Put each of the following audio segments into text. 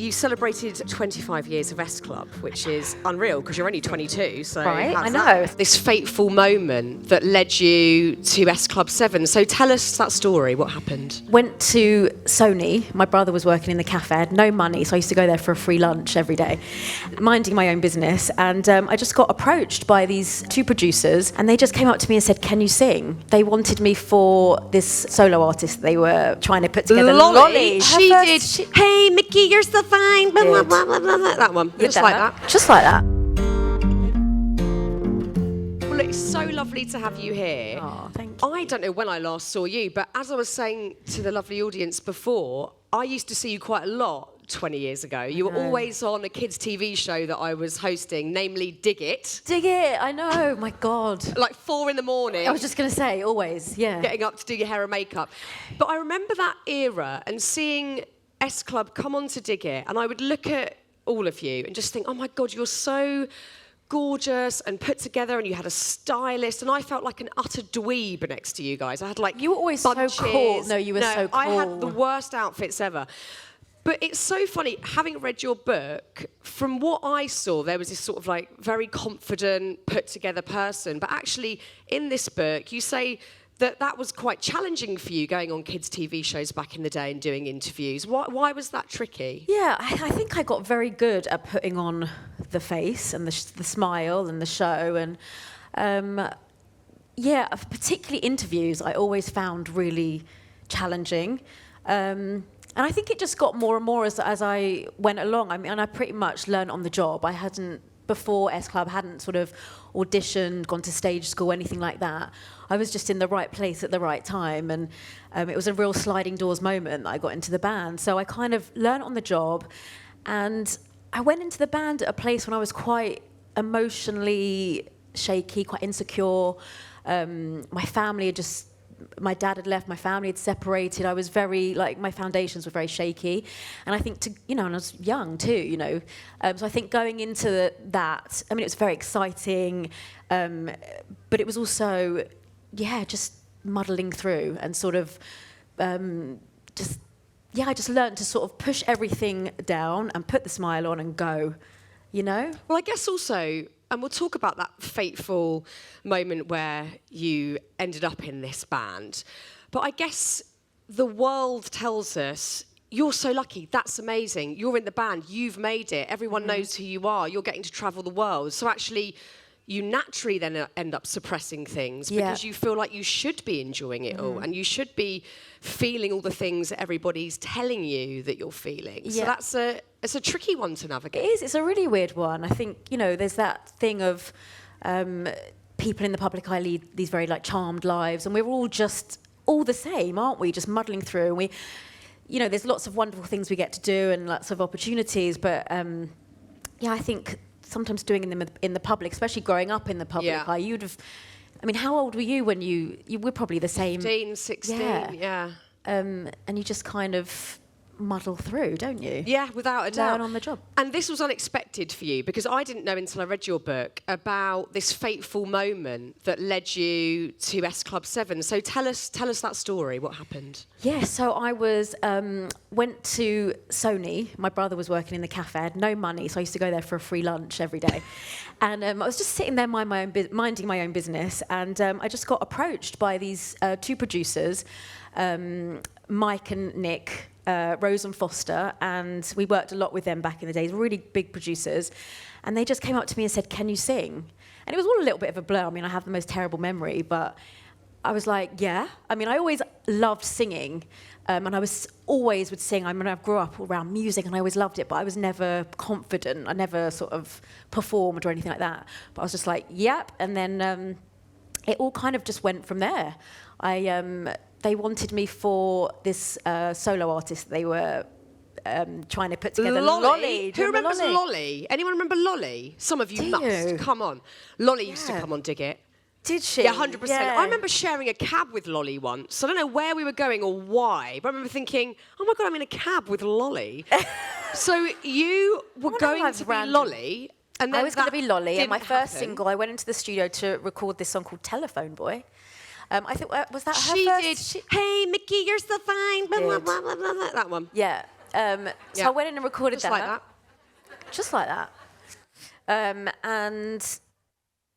You celebrated 25 years of ESC Club, which is unreal because you're only 22. So right, I know. that? This fateful moment that led you to ESC Club 7. So tell us that story. What happened? Went to Sony. My brother was working in the cafe. I had no money, so I used to go there for a free lunch every day, minding my own business. And I just got approached by these two producers, and they just came up to me and said, "Can you sing?" They wanted me for this solo artist they were trying to put together. Lolly. She did. Hey, Mickey, you're so fine. Blah, blah, blah, blah, blah. That one. Just like that. Just like that. Well, look, it's so lovely to have you here. Oh, thank you. I don't know when I last saw you, but as I was saying to the lovely audience before, I used to see you quite a lot 20 years ago. You were always on a kids' TV show that I was hosting, namely Dig It. Dig It, I know, my God. Like 4 a.m. I was just going to say, always, yeah. Getting up to do your hair and makeup. But I remember that era and seeing ESC Club come on to Dig It, and I would look at all of you and just think, oh my God, you're so gorgeous and put together, and you had a stylist, and I felt like an utter dweeb next to you guys. I had like You were always bunches. so cool. No, you were so cool. I had the worst outfits ever. But it's so funny, having read your book, from what I saw, there was this sort of like very confident, put together person. But actually, in this book, you say that was quite challenging for you, going on kids' TV shows back in the day and doing interviews. Why was that tricky? Yeah, I think I got very good at putting on the face and the smile and the show. And yeah, particularly interviews, I always found really challenging. And I think it just got more and more as I went along. I mean, and I pretty much learned on the job. I hadn't, before ESC Club, hadn't sort of auditioned, gone to stage school, anything like that. I was just in the right place at the right time, and it was a real sliding doors moment that I got into the band. So I kind of learned on the job, and I went into the band at a place when I was quite emotionally shaky, quite insecure. My family had just... My dad had left, my family had separated. I was very, like, my foundations were very shaky. And I think, and I was young too, So I think going into that, I mean, it was very exciting, but it was also, just muddling through and sort of I just learned to sort of push everything down and put the smile on and go, Well, I guess also... And we'll talk about that fateful moment where you ended up in this band. But I guess the world tells us, you're so lucky, that's amazing. You're in the band, you've made it, everyone knows who you are, you're getting to travel the world. So actually, you naturally then end up suppressing things because you feel like you should be enjoying it all, and you should be feeling all the things that everybody's telling you that you're feeling. Yeah. So it's a tricky one to navigate. It is. It's a really weird one. I think, there's that thing of people in the public eye lead these very like charmed lives, and we're all just all the same, aren't we? Just muddling through, and we, there's lots of wonderful things we get to do and lots of opportunities, but I think sometimes doing them in the public, especially growing up in the public eye, you'd have... I mean, how old were you when you were probably the same... 15, 16, yeah. And you just kind of muddle through, don't you? Yeah, without a doubt. Learn on the job. And this was unexpected for you, because I didn't know until I read your book about this fateful moment that led you to ESC Club 7. So tell us that story. What happened? Yeah, so I went to Sony. My brother was working in the cafe. I had no money, so I used to go there for a free lunch every day. And I was just sitting there minding my own business, and I just got approached by these two producers, Mike and Nick, Rose and Foster, and we worked a lot with them back in the days, really big producers, and they just came up to me and said, "Can you sing?" And it was all a little bit of a blur. I mean, I have the most terrible memory, but I was like, yeah. I mean, I always loved singing, and I always would sing. I mean, I grew up around music, and I always loved it, but I was never confident. I never sort of performed or anything like that. But I was just like, yep, and then it all kind of just went from there. They wanted me for this solo artist they were trying to put together. Lolly. Who remembers Lolly? Anyone remember Lolly? Some of you must. Come on. Lolly used to come on Dig It. Did she? Yeah, 100%. Yeah. I remember sharing a cab with Lolly once. I don't know where we were going or why, but I remember thinking, oh my God, I'm in a cab with Lolly. So you were going to be Lolly. And then I was going to be Lolly, and my first happen. single, I went into the studio to record this song called Telephone Boy. I think, was that her she first? Did. Hey, Mickey, you're so fine. Blah, blah, blah, blah, blah, that one. Yeah. So I went in and recorded Just like that. Just like that. And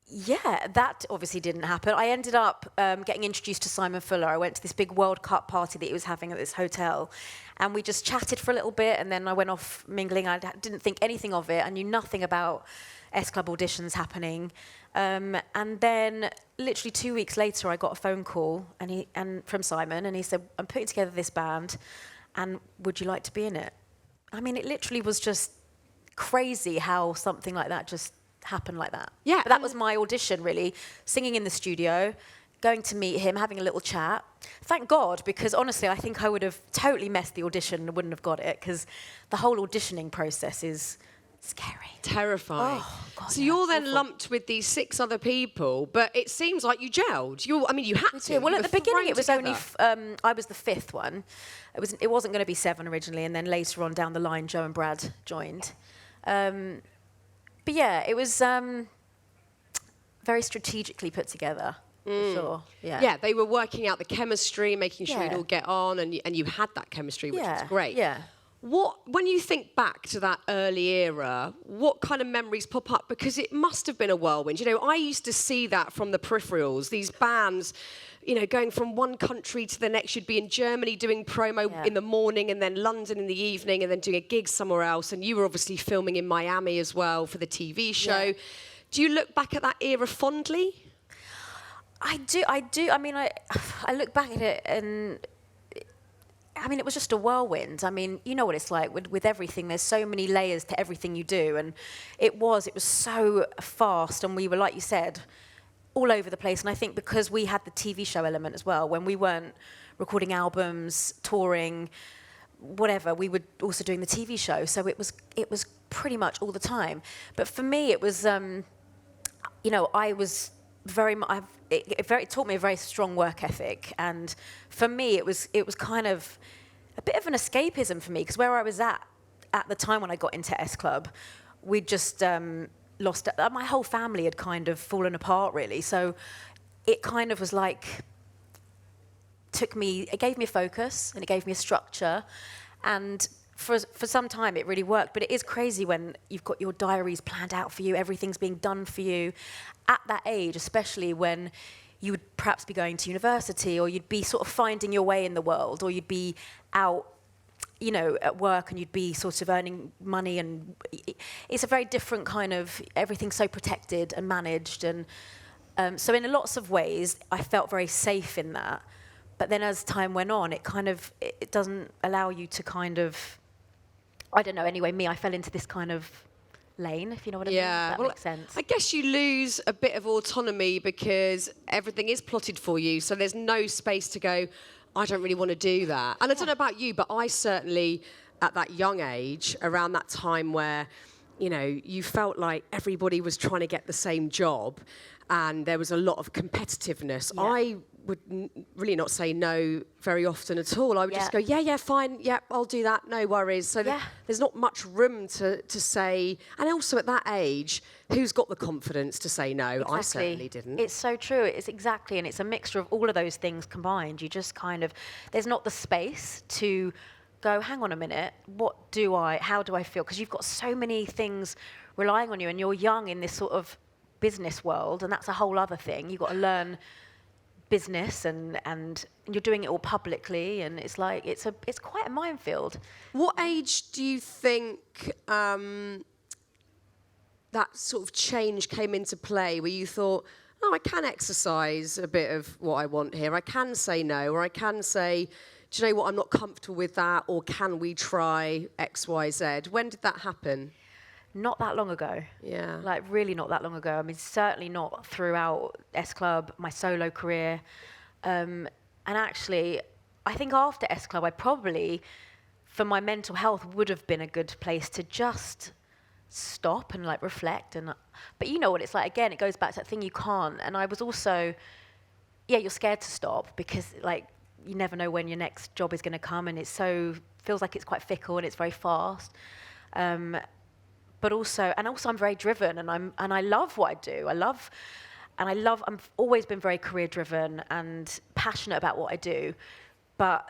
yeah, that obviously didn't happen. I ended up getting introduced to Simon Fuller. I went to this big World Cup party that he was having at this hotel, and we just chatted for a little bit, and then I went off mingling. I didn't think anything of it. I knew nothing about S Club auditions happening. And then literally 2 weeks later, I got a phone call and from Simon, and he said, I'm putting together this band, and would you like to be in it? I mean, it literally was just crazy how something like that just happened like that. Yeah. But that was my audition, really. Singing in the studio, going to meet him, having a little chat. Thank God, because honestly, I think I would have totally messed the audition and wouldn't have got it, because the whole auditioning process is scary. Terrifying. Oh, God, so yeah, you're then awful. lumped with these 6 other people, but it seems like you gelled. You had to. Well, You at were the beginning, thrown it was together. only I was the 5th one. It wasn't going to be 7 originally, and then later on down the line, Joe and Brad joined. But yeah, it was very strategically put together, for sure. Yeah. Yeah, they were working out the chemistry, making sure you'd Yeah. all get on, and you had that chemistry, which was great. Yeah. When you think back to that early era, what kind of memories pop up? Because it must have been a whirlwind. You know, I used to see that from the peripherals, these bands, you know, going from one country to the next. You'd be in Germany doing promo in the morning, and then London in the evening, and then doing a gig somewhere else. And you were obviously filming in Miami as well for the TV show. Yeah. Do you look back at that era fondly? I do. I mean, I look back at it and, I mean, it was just a whirlwind. I mean, you know what it's like with everything. There's so many layers to everything you do. And it was so fast. And we were, like you said, all over the place. And I think because we had the TV show element as well, when we weren't recording albums, touring, whatever, we were also doing the TV show. So it was pretty much all the time. But for me, it was, you know, I was very much, it taught me a very strong work ethic. And for me, it was kind of a bit of an escapism for me, because where I was at the time when I got into S Club, we'd just lost, my whole family had kind of fallen apart, really. So it kind of was like, it gave me a focus and it gave me a structure. And for some time it really worked. But it is crazy when you've got your diaries planned out for you, everything's being done for you. At that age, especially when you would perhaps be going to university, or you'd be sort of finding your way in the world, or you'd be out, you know, at work, and you'd be sort of earning money, and it's a very different kind of, everything's so protected and managed. And so in lots of ways, I felt very safe in that. But then as time went on, it doesn't allow you to kind of, I don't know, anyway, I fell into this kind of lane, if you know what I mean. That makes sense. I guess you lose a bit of autonomy because everything is plotted for you, so there's no space to go, I don't really want to do that. And I don't know about you, but I certainly, at that young age, around that time where, you know, you felt like everybody was trying to get the same job and there was a lot of competitiveness. Yeah. I would really not say no very often at all. I would just go, yeah, fine, yeah, I'll do that, no worries. So there's not much room to say, and also at that age, who's got the confidence to say no? Exactly. I certainly didn't. It's so true. It's exactly, and it's a mixture of all of those things combined. You just kind of, there's not the space to go, hang on a minute, how do I feel? Because you've got so many things relying on you, and you're young in this sort of business world, and that's a whole other thing. You've got to learn business, and you're doing it all publicly, and it's like it's quite a minefield. What age do you think that sort of change came into play, where you thought, oh, I can exercise a bit of what I want here, I can say no, or I can say, do you know what, I'm not comfortable with that, or can we try X, Y, Z? When did that happen? Not that long ago. Yeah. Like, really not that long ago. I mean, certainly not throughout S Club, my solo career. And actually, I think after S Club, I probably, for my mental health, would have been a good place to just stop and, like, reflect. But you know what it's like. Again, it goes back to that thing you can't. And I was also, you're scared to stop because, like, you never know when your next job is going to come, and feels like it's quite fickle and it's very fast. But also I'm very driven, and I love what I do. I've always been very career driven and passionate about what I do. But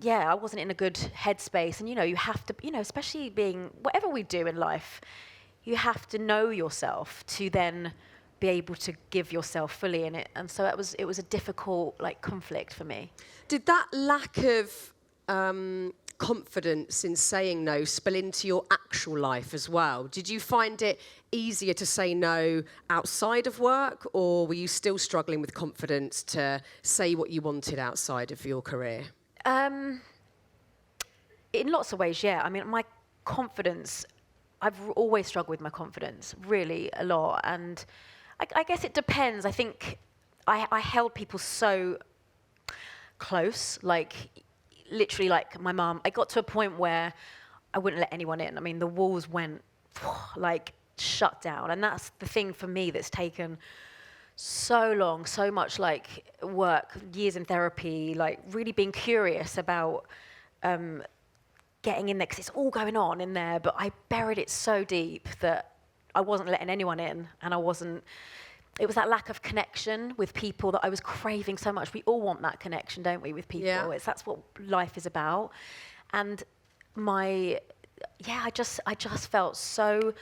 yeah, I wasn't in a good headspace. And, you have to, especially being, whatever we do in life, you have to know yourself to then be able to give yourself fully in it. And so it was a difficult, conflict for me. Did that lack of confidence in saying no spill into your actual life as well? Did you find it easier to say no outside of work, or were you still struggling with confidence to say what you wanted outside of your career? In lots of ways, yeah. I mean, my confidence, I've always struggled with my confidence, really, a lot. And I guess it depends. I think I held people so close, literally like my mum. I got to a point where I wouldn't let anyone in. I mean, the walls went shut down. And that's the thing for me that's taken so long, so much work, years in therapy, really being curious about getting in there, because it's all going on in there, but I buried it so deep that I wasn't letting anyone in, and it was that lack of connection with people that I was craving so much. We all want that connection, don't we, with people? Yeah. That's what life is about. And I just felt so,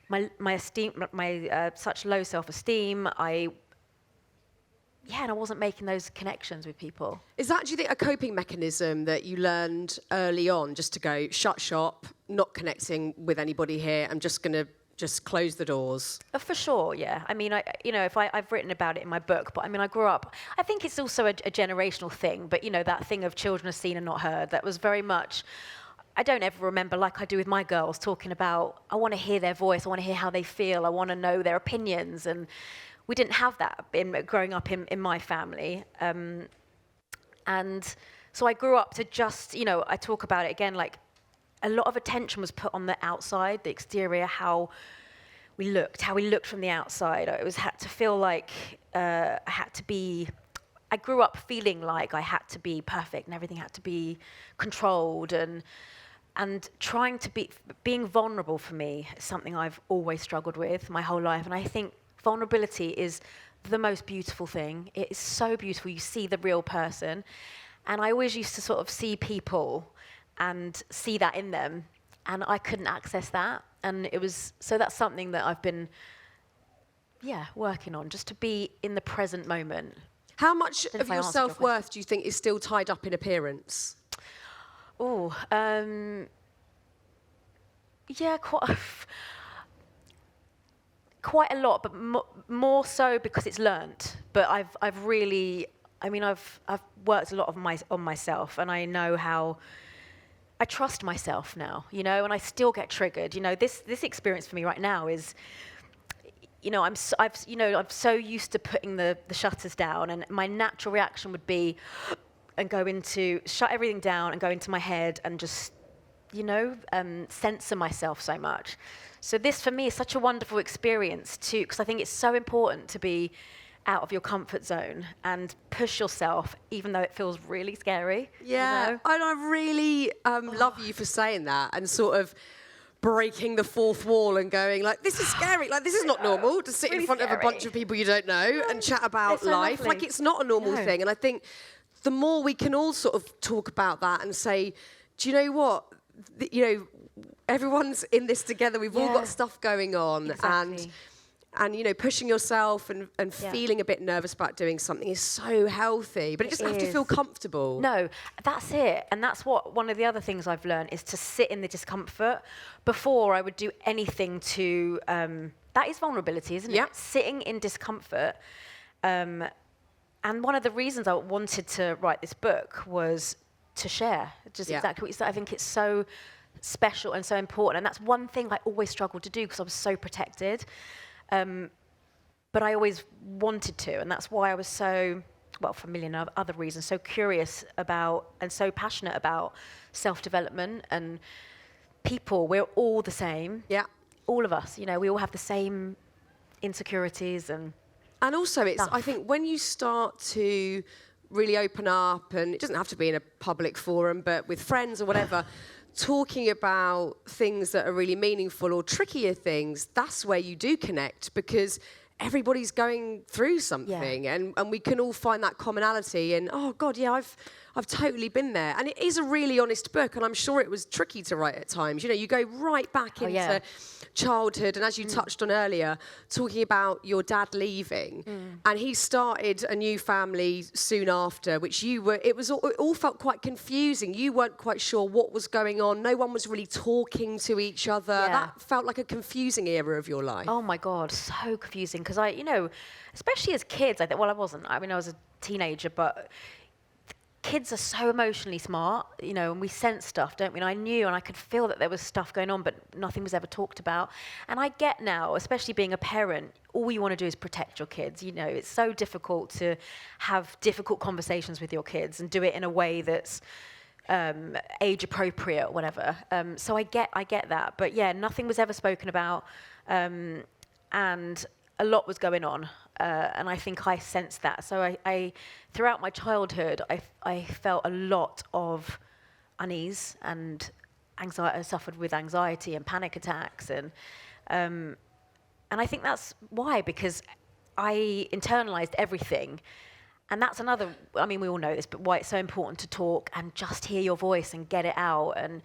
my esteem, such low self-esteem, and I wasn't making those connections with people. Is that, do you think, a coping mechanism that you learned early on, just to go, shut shop, not connecting with anybody here, I'm just going to just close the doors? For sure, yeah. I mean, I've written about it in my book, but I mean, I grew up, I think it's also a generational thing, but that thing of children are seen and not heard, that was very much, I don't ever remember, like I do with my girls, talking about, I want to hear their voice, I want to hear how they feel, I want to know their opinions, and we didn't have that growing up in my family. And so I grew up to just, I talk about it again, a lot of attention was put on the outside, the exterior, how we looked from the outside. I had to feel like I grew up feeling like I had to be perfect and everything had to be controlled, and trying to being vulnerable for me is something I've always struggled with my whole life. And I think vulnerability is the most beautiful thing. It is so beautiful. You see the real person. And I always used to sort of see people and see that in them, and I couldn't access that. And so that's something that I've been, working on, just to be in the present moment. How much of your self-worth do you think is still tied up in appearance? Oh, quite a lot, but more so because it's learnt. But I've really, I've worked a lot on myself, and I know how I trust myself now, and I still get triggered. This experience for me right now is, I'm so used to putting the shutters down, and my natural reaction would be, and shut everything down and go into my head and just, censor myself so much. So this for me is such a wonderful experience too, because I think it's so important to be out of your comfort zone and push yourself, even though it feels really scary. Yeah, and I really love you for saying that, and sort of breaking the fourth wall and going, this is scary, this is not normal to sit really in front of a bunch of people you don't know and chat about life. Lovely. It's not a normal thing. And I think the more we can all sort of talk about that and say, do you know what, everyone's in this together, we've all got stuff going on. Exactly. And pushing yourself and feeling a bit nervous about doing something is so healthy, but it doesn't have to feel comfortable. No, that's it. And that's one of the other things I've learned is to sit in the discomfort. Before I would do anything to, that is vulnerability, isn't it? Sitting in discomfort. And one of the reasons I wanted to write this book was to share, just exactly what you said. I think it's so special and so important. And that's one thing I always struggled to do because I was so protected. But I always wanted to, and that's why I was so, for a million other reasons, so curious about and so passionate about self-development and people. We're all the same. Yeah. All of us, we all have the same insecurities and also I think when you start to really open up, and it doesn't have to be in a public forum, but with friends or whatever, talking about things that are really meaningful or trickier things, that's where you do connect, because everybody's going through something, and we can all find that commonality. And oh God, I've I've totally been there. And it is a really honest book, and I'm sure it was tricky to write at times. You know, you go right back into childhood, and as you touched on earlier, talking about your dad leaving, and he started a new family soon after, which it all felt quite confusing. You weren't quite sure what was going on. No one was really talking to each other. Yeah. That felt like a confusing era of your life. Oh my God, so confusing. Because especially as kids, I wasn't. I mean, I was a teenager, but kids are so emotionally smart, and we sense stuff, don't we? And I knew and I could feel that there was stuff going on, but nothing was ever talked about. And I get now, especially being a parent, all you want to do is protect your kids. It's so difficult to have difficult conversations with your kids and do it in a way that's age appropriate or whatever. So I get that. But yeah, nothing was ever spoken about. And a lot was going on. And I think I sensed that. So I throughout my childhood, I felt a lot of unease and anxiety. I suffered with anxiety and panic attacks. And I think that's why, because I internalized everything. And that's another, I mean, we all know this, but why it's so important to talk and just hear your voice and get it out. And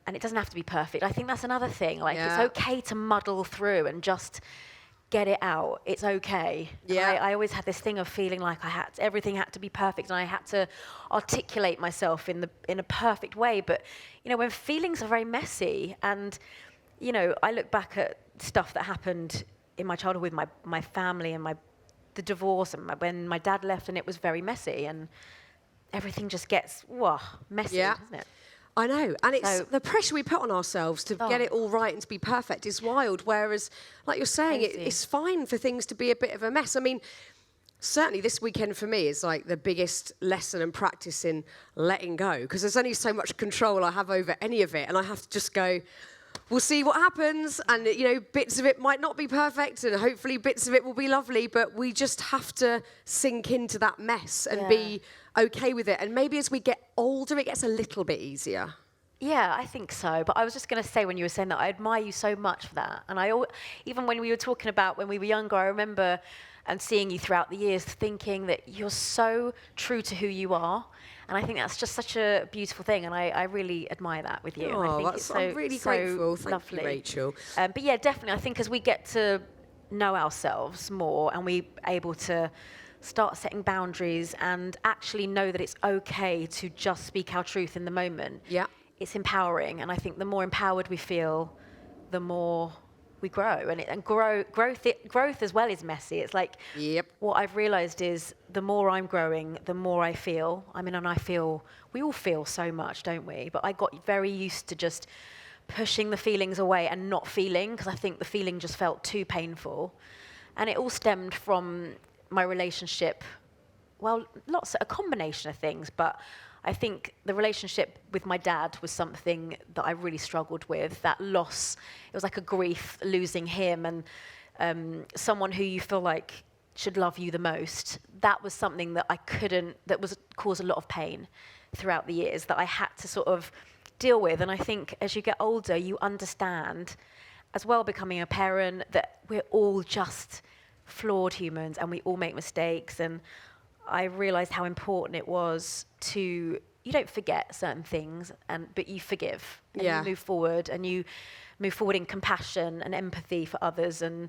and it doesn't have to be perfect. I think that's another thing. Like, it's okay to muddle through and just get it out. It's okay. Yeah. I always had this thing of feeling like everything had to be perfect, and I had to articulate myself in a perfect way. But, when feelings are very messy, and, I look back at stuff that happened in my childhood with my family and the divorce and when my dad left, and it was very messy, and everything just gets messy, doesn't it? I know, and it's the pressure we put on ourselves to get it all right and to be perfect is wild, whereas, like you're saying, it's fine for things to be a bit of a mess. I mean, certainly this weekend for me is like the biggest lesson and practice in letting go, because there's only so much control I have over any of it, and I have to just go, we'll see what happens, and bits of it might not be perfect, and hopefully bits of it will be lovely, but we just have to sink into that mess and be okay with it. And maybe as we get older, it gets a little bit easier. Yeah, I think so. But I was just going to say, when you were saying that, I admire you so much for that. And even when we were talking about when we were younger, I remember and seeing you throughout the years, thinking that you're so true to who you are. And I think that's just such a beautiful thing, and I really admire that with you. Oh, and I think I'm really grateful. Thank lovely. you, Rachel. But yeah, definitely, I think as we get to know ourselves more, and we're able to start setting boundaries and actually know that it's okay to just speak our truth in the moment, it's empowering. And I think the more empowered we feel, the more we grow. And growth as well is messy. It's like, what I've realized is the more I'm growing, the more I feel. I mean, and we all feel so much, don't we? But I got very used to just pushing the feelings away and not feeling, because I think the feeling just felt too painful. And it all stemmed from my relationship, a combination of things, but I think the relationship with my dad was something that I really struggled with. That loss, it was like a grief, losing him, and someone who you feel like should love you the most. That was something that caused a lot of pain throughout the years that I had to sort of deal with. And I think as you get older, you understand, as well, becoming a parent, that we're all just flawed humans and we all make mistakes. And I realized how important it was you don't forget certain things, but you forgive, and you move forward, and you move forward in compassion and empathy for others, and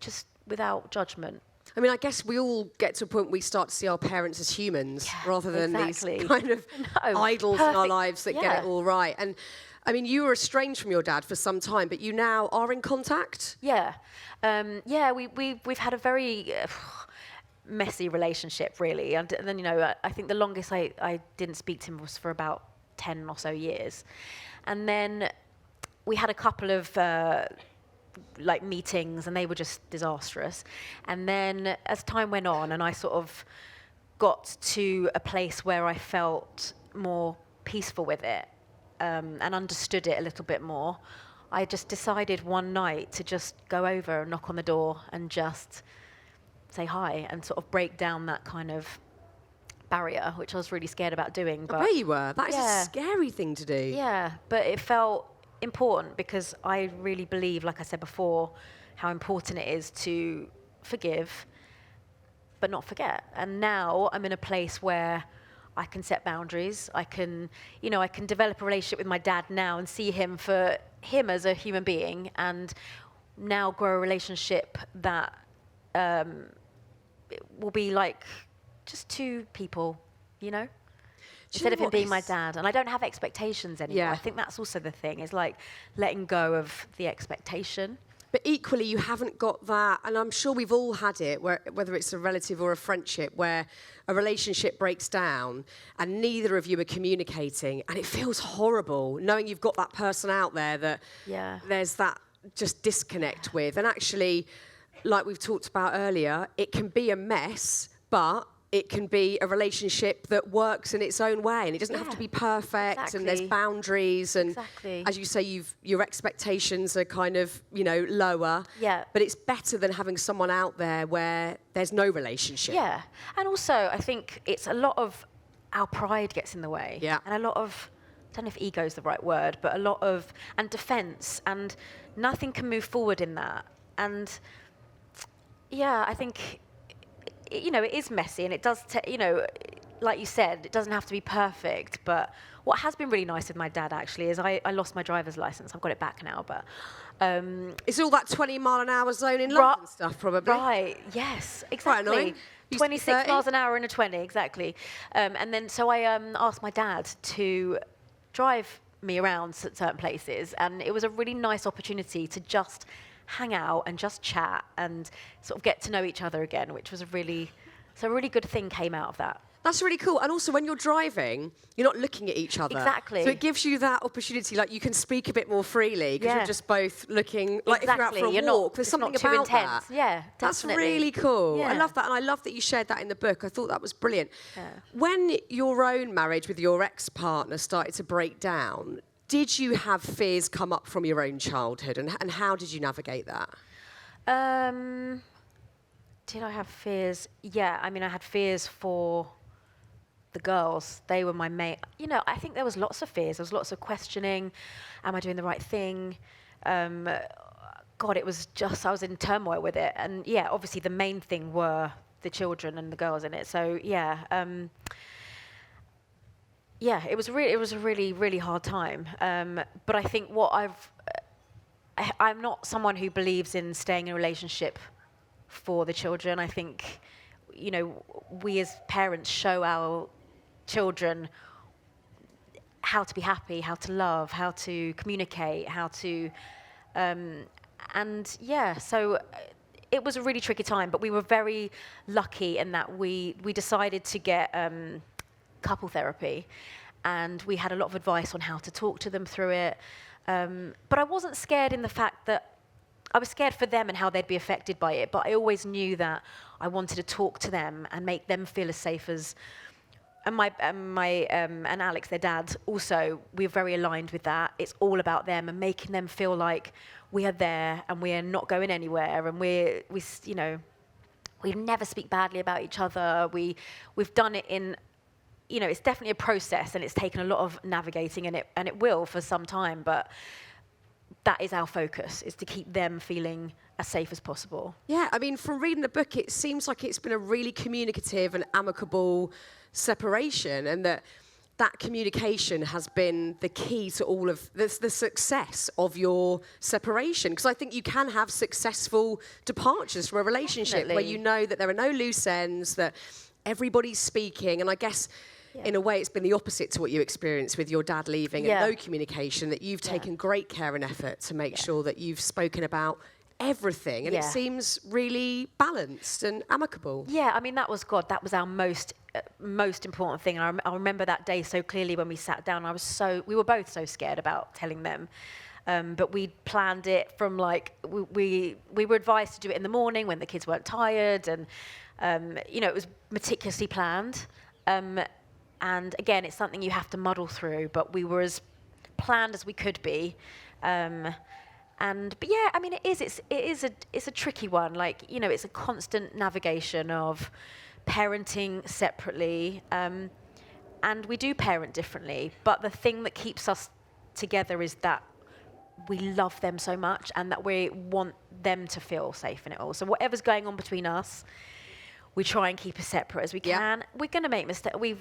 just without judgment. I mean, I guess we all get to a point where we start to see our parents as humans rather than these kind of idols in our lives that get it all right. And I mean, you were estranged from your dad for some time, but you now are in contact? Yeah. We've had a very messy relationship, really. And then, I think the longest I didn't speak to him was for about 10 or so years. And then we had a couple of meetings, and they were just disastrous. And then as time went on, and I sort of got to a place where I felt more peaceful with it, and understood it a little bit more, I just decided one night to just go over and knock on the door and just say hi and sort of break down that kind of barrier, which I was really scared about doing. But I bet you were. That is a scary thing to do. Yeah, but it felt important because I really believe, like I said before, how important it is to forgive, but not forget. And now I'm in a place where I can set boundaries. I can develop a relationship with my dad now and see him for him as a human being, and now grow a relationship that will be like just two people, instead of him being my dad. And I don't have expectations anymore. Yeah. I think that's also the thing, is like letting go of the expectation. But equally, you haven't got that, and I'm sure we've all had it, whether it's a relative or a friendship, where a relationship breaks down and neither of you are communicating, and it feels horrible knowing you've got that person out there that there's that just disconnect with. And actually, like we've talked about earlier, it can be a mess, but it can be a relationship that works in its own way, and it doesn't have to be perfect, and there's boundaries, and as you say, your expectations are kind of, lower. Yeah. But it's better than having someone out there where there's no relationship. Yeah. And also, I think it's a lot of our pride gets in the way. Yeah. And a lot of, I don't know if ego is the right word, but a lot of, and defense, and nothing can move forward in that. And yeah, I think, it is messy, and it does, like you said, it doesn't have to be perfect. But what has been really nice with my dad, actually, is I lost my driver's license. I've got it back now, but... it's all that 20-mile-an-hour zone in London stuff, probably. Right, yes, exactly. 26 miles an hour in a 20, exactly. And then, so I asked my dad to drive me around certain places, and it was a really nice opportunity to just hang out and just chat and sort of get to know each other again, which was a really good thing came out of that. That's really cool. And also, when you're driving, you're not looking at each other. Exactly. So it gives you that opportunity, like you can speak a bit more freely because you're just both looking, like if you're out for a walk, there's something about that. Yeah, definitely. That's really cool. Yeah. I love that. And I love that you shared that in the book. I thought that was brilliant. Yeah. When your own marriage with your ex-partner started to break down, did you have fears come up from your own childhood? And how did you navigate that? Did I have fears? Yeah, I had fears for the girls. They were my main... I think there was lots of fears. There was lots of questioning. Am I doing the right thing? God, it was just... I was in turmoil with it. And, yeah, obviously the main thing were the children and the girls in it. So, yeah... it was a really, really hard time. But I think I'm not someone who believes in staying in a relationship for the children. I think, we as parents show our children how to be happy, how to love, how to communicate, how to, so it was a really tricky time, but we were very lucky in that we decided to get couple therapy, and we had a lot of advice on how to talk to them through it. But I wasn't scared in the fact that I was scared for them and how they'd be affected by it, but I always knew that I wanted to talk to them and make them feel as safe as... And and Alex, their dad, also, we're very aligned with that. It's all about them and making them feel like we are there and we are not going anywhere, and we never speak badly about each other. We've done it in... it's definitely a process, and it's taken a lot of navigating, and it will for some time, but that is our focus, is to keep them feeling as safe as possible. Yeah, from reading the book, it seems like it's been a really communicative and amicable separation, and that communication has been the key to all of the success of your separation. Because I think you can have successful departures from a relationship where you know that there are no loose ends, that everybody's speaking, and I guess... Yeah. In a way, it's been the opposite to what you experienced with your dad leaving and no communication, that you've taken great care and effort to make sure that you've spoken about everything, and it seems really balanced and amicable. Yeah, that was that was our most important thing. And I remember that day so clearly when we sat down. We were both so scared about telling them. But we planned it from we were advised to do it in the morning when the kids weren't tired, and it was meticulously planned. And again, it's something you have to muddle through, but we were as planned as we could be. But yeah, it's a tricky one. It's a constant navigation of parenting separately, and we do parent differently. But the thing that keeps us together is that we love them so much, and that we want them to feel safe in it all. So whatever's going on between us, we try and keep as separate as we can. We're going to make mistakes. We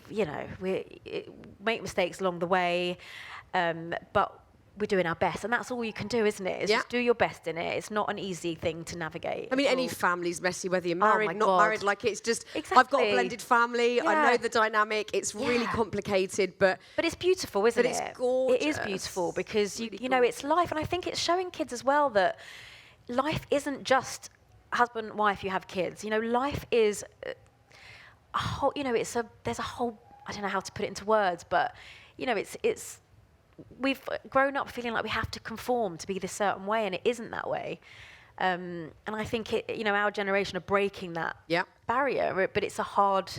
make mistakes along the way, but we're doing our best, and that's all you can do, isn't it? It's just do your best in it. It's not an easy thing to navigate. I mean, any family's messy, whether you're married, not married. Like, it's just, I've got a blended family. I know the dynamic. It's really complicated, but it's beautiful, isn't it? It's gorgeous. It is beautiful because you know, it's life, and I think it's showing kids as well that life isn't just husband, wife, you have kids. You know, life is a whole. You know, there's a whole. I don't know how to put it into words, but you know, it's. We've grown up feeling like we have to conform to be this certain way, and it isn't that way. And I think our generation are breaking that barrier, but it's a hard.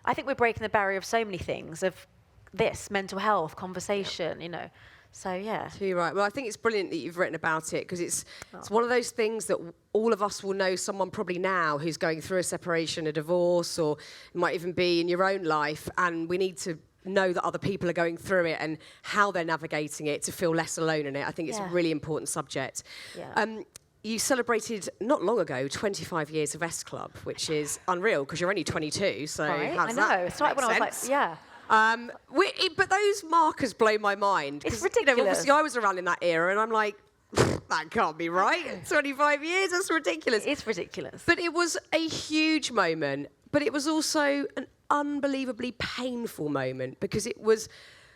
I think we're breaking the barrier of so many things, of this mental health conversation, you know. So yeah. You're right. Well, I think it's brilliant that you've written about it, because it's one of those things that all of us will know someone probably now who's going through a separation, a divorce, or it might even be in your own life, and we need to know that other people are going through it and how they're navigating it to feel less alone in it. I think it's a really important subject. Yeah. You celebrated not long ago 25 years of ESC Club, which is unreal because you're only 22. So how does that It's right when I was like, but those markers blow my mind. It's ridiculous. You know, obviously, I was around in that era, and I'm like, that can't be right. 25 years, that's ridiculous. It's ridiculous. But it was a huge moment. But it was also an unbelievably painful moment, because it was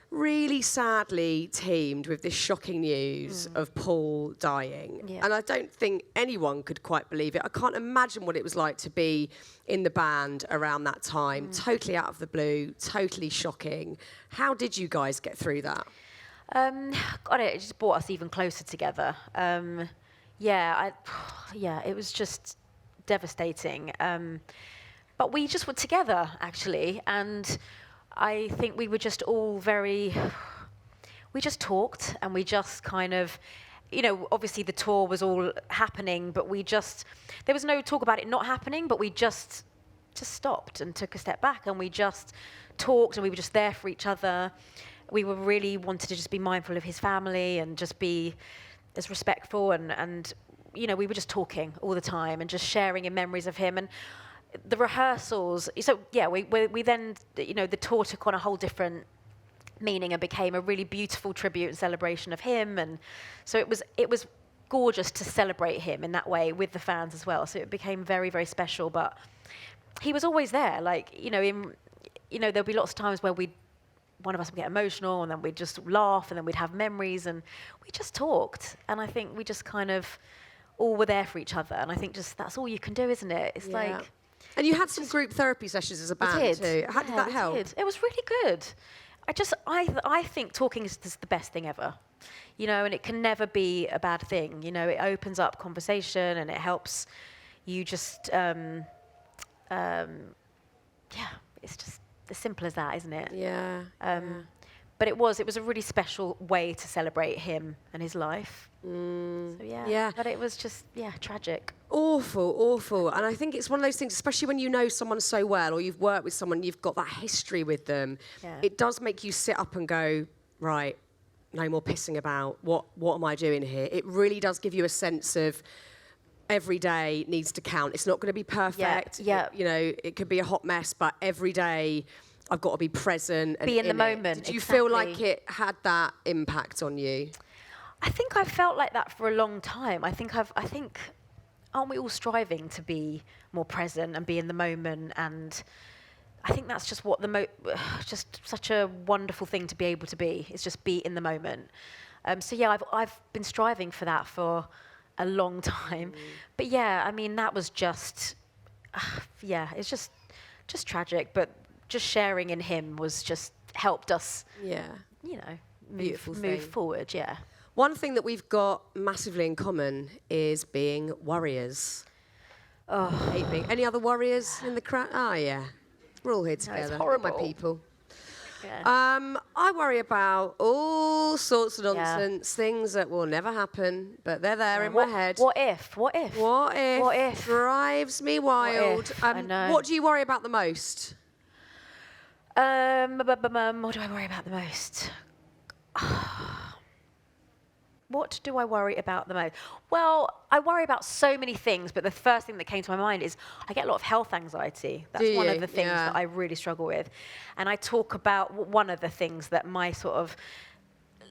really sadly teamed with this shocking news of Paul dying. Yeah. And I don't think anyone could quite believe it. I can't imagine what it was like to be in the band around that time, totally out of the blue, totally shocking. How did you guys get through that? God, it just brought us even closer together. It was just devastating. But we just were together, actually, and I think we were just all we just talked, and we just kind of, you know, obviously the tour was all happening, but there was no talk about it not happening, but we just stopped and took a step back, and we just talked, and we were just there for each other. We were really wanted to just be mindful of his family and just be as respectful, and you know, we were just talking all the time and just sharing in memories of him. And the rehearsals, so yeah, we then, you know, the tour took on a whole different meaning and became a really beautiful tribute and celebration of him, and so it was gorgeous to celebrate him in that way with the fans as well. So it became very, very special. But he was always there, like, you know, there'll be lots of times where one of us would get emotional, and then we'd just laugh, and then we'd have memories, and we just talked. And I think we just kind of all were there for each other, and I think just that's all you can do, isn't it? It's like. And you had some group therapy sessions as a band too. How did that help? It was really good. I think talking is the best thing ever, you know, and it can never be a bad thing. You know, it opens up conversation, and it helps you just, it's just as simple as that, isn't it? Yeah. But it was a really special way to celebrate him and his life. So yeah. But it was just, tragic. Awful. And I think it's one of those things, especially when you know someone so well, or you've worked with someone, you've got that history with them. Yeah. It does make you sit up and go, right, no more pissing about. What am I doing here? It really does give you a sense of every day needs to count. It's not going to be perfect. Yeah. You know, it could be a hot mess, but every day I've got to be present. And be in the moment. Did you feel like it had that impact on you? I think I felt like that for a long time. I think aren't we all striving to be more present and be in the moment? And I think that's just what just such a wonderful thing to be able to be. Is just be in the moment. So yeah, I've been striving for that for a long time. But yeah, I mean, that was just it's just tragic. But just sharing in him was just helped us. Yeah. You know, move forward. Yeah. One thing that we've got massively in common is being worriers. Oh. Hate being. Any other worriers in the crowd? Oh, yeah. We're all here together. It's horrible. My people. Yeah. I worry about all sorts of nonsense, things that will never happen, but they're there in my head. What if? What if? Drives me wild. I know. What do you worry about the most? What do I worry about the most? what do I worry about the most? Well, I worry about so many things, but the first thing that came to my mind is I get a lot of health anxiety. That's one of the things that I really struggle with. And I talk about one of the things that my sort of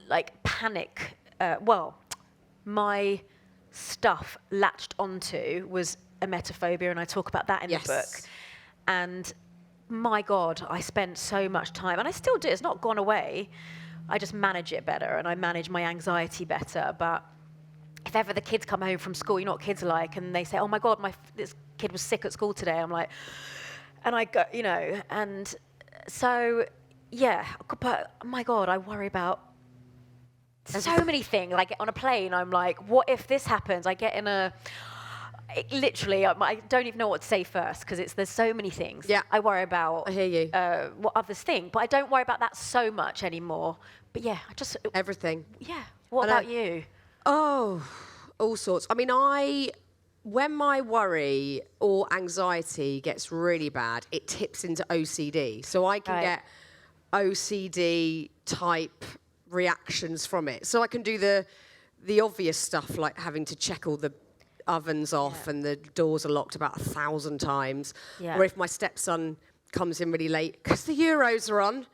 like panic, my stuff latched onto was emetophobia, and I talk about that in the book. And my God, I spent so much time, and I still do, it's not gone away. I just manage it better, and I manage my anxiety better. But if ever the kids come home from school, you know what kids are like, and they say, oh my God, this kid was sick at school today. I'm like, and I go, you know, and so, yeah, but my God, I worry about so many things. Like on a plane, I'm like, what if this happens? I get in literally, I don't even know what to say first because there's so many things. Yeah. I worry about. I hear you. What others think, but I don't worry about that so much anymore. But yeah, I just everything. Yeah. What about you? Oh, all sorts. I mean, when my worry or anxiety gets really bad, it tips into OCD. So I can get OCD type reactions from it. So I can do the obvious stuff like having to check all the ovens off and the doors are locked about 1,000 times. Or if my stepson comes in really late because the Euros are on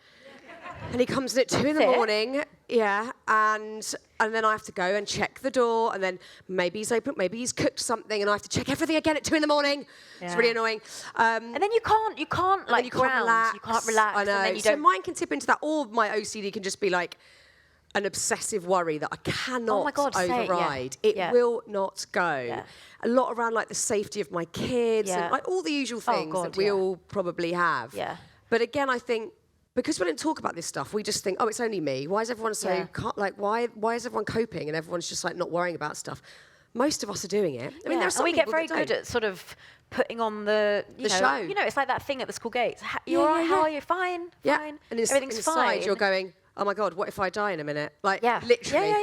and he comes in at 2 in the morning. Yeah, and then I have to go and check the door, and then maybe he's open, maybe he's cooked something, and I have to check everything again at 2 in the morning. Yeah. It's really annoying. And then you can't like relax. You can't relax. I know. And then you so mine can tip into that, or my OCD can just be like an obsessive worry that I cannot override. It will not go. Yeah. A lot around like the safety of my kids and like all the usual things that we all probably have. Yeah. But again, I think because we don't talk about this stuff, we just think, oh, it's only me. Why is everyone so why is everyone coping and everyone's just like not worrying about stuff? Most of us are doing it. I mean, there's some we get people very that good at sort of putting on the show. You know, it's like that thing at the school gates. You all right? How are you? Fine. Yeah. Fine. And everything's fine. You're going, oh my God, what if I die in a minute? Like, Yeah. literally.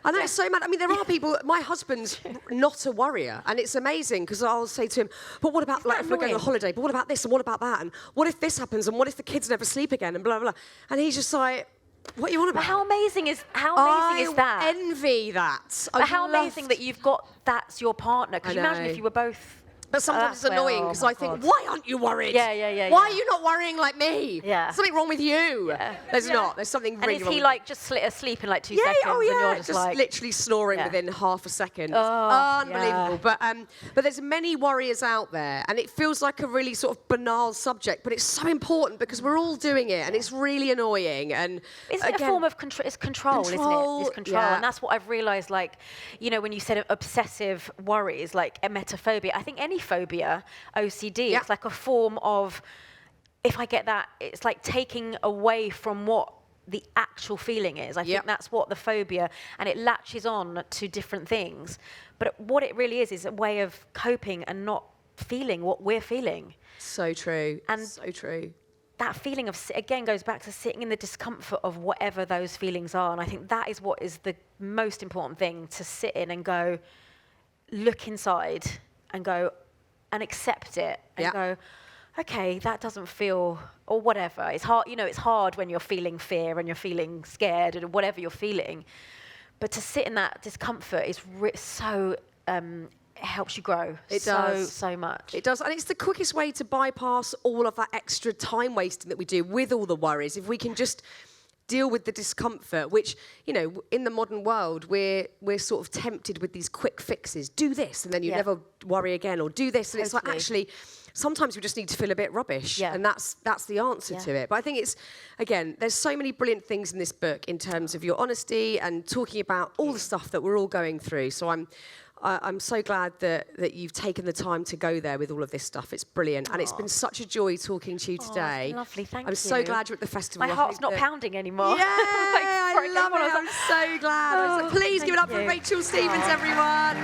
I know, it's so mad. I mean, there are people, my husband's not a worrier, and it's amazing, because I'll say to him, but what about, like, if we're going on holiday, but what about this, and what about that, and what if this happens, and what if the kids never sleep again, and blah, blah, blah. And he's just like, what are you on about? But how amazing is that? I envy that. But how amazing that you've got that's your partner, because imagine if you were both... But sometimes it's annoying because I think, why aren't you worried? Yeah. Why are you not worrying like me? Yeah. There's something wrong with you. Yeah. There's not. There's something really wrong. And is he like just asleep in like 2 seconds? Oh yeah, and you're just like literally snoring within half a second. Oh, unbelievable. But there's many worriers out there, and it feels like a really sort of banal subject, but it's so important because we're all doing it, and it's really annoying. And isn't it a form of control? It's control, isn't it? It's control, and that's what I've realised. Like, you know, when you said obsessive worries, like emetophobia, I think any phobia. OCD, it's like a form of, if I get that, it's like taking away from what the actual feeling is. I think that's what the phobia, and it latches on to different things. But what it really is a way of coping and not feeling what we're feeling. So true. And so true. That feeling of, again, goes back to sitting in the discomfort of whatever those feelings are. And I think that is what is the most important thing, to sit in and go, look inside and go, and accept it and go, okay, that doesn't feel, or whatever. It's hard, you know, it's hard when you're feeling fear and you're feeling scared or whatever you're feeling. But to sit in that discomfort is so, it helps you grow. It does. So much. It does. And it's the quickest way to bypass all of that extra time wasting that we do with all the worries. If we can just deal with the discomfort, which, you know, in the modern world, we're sort of tempted with these quick fixes. Do this, and then you never worry again, or do this, and it's like, actually, sometimes we just need to feel a bit rubbish, and that's the answer to it. But I think it's, again, there's so many brilliant things in this book in terms of your honesty and talking about all the stuff that we're all going through. So I'm so glad that you've taken the time to go there with all of this stuff. It's brilliant. And it's been such a joy talking to you today. It's lovely, thank you. I'm so glad you're at the festival. My heart's not pounding anymore. Yeah, I love it. I'm so glad. Please give it up for Rachel Stevens, everyone.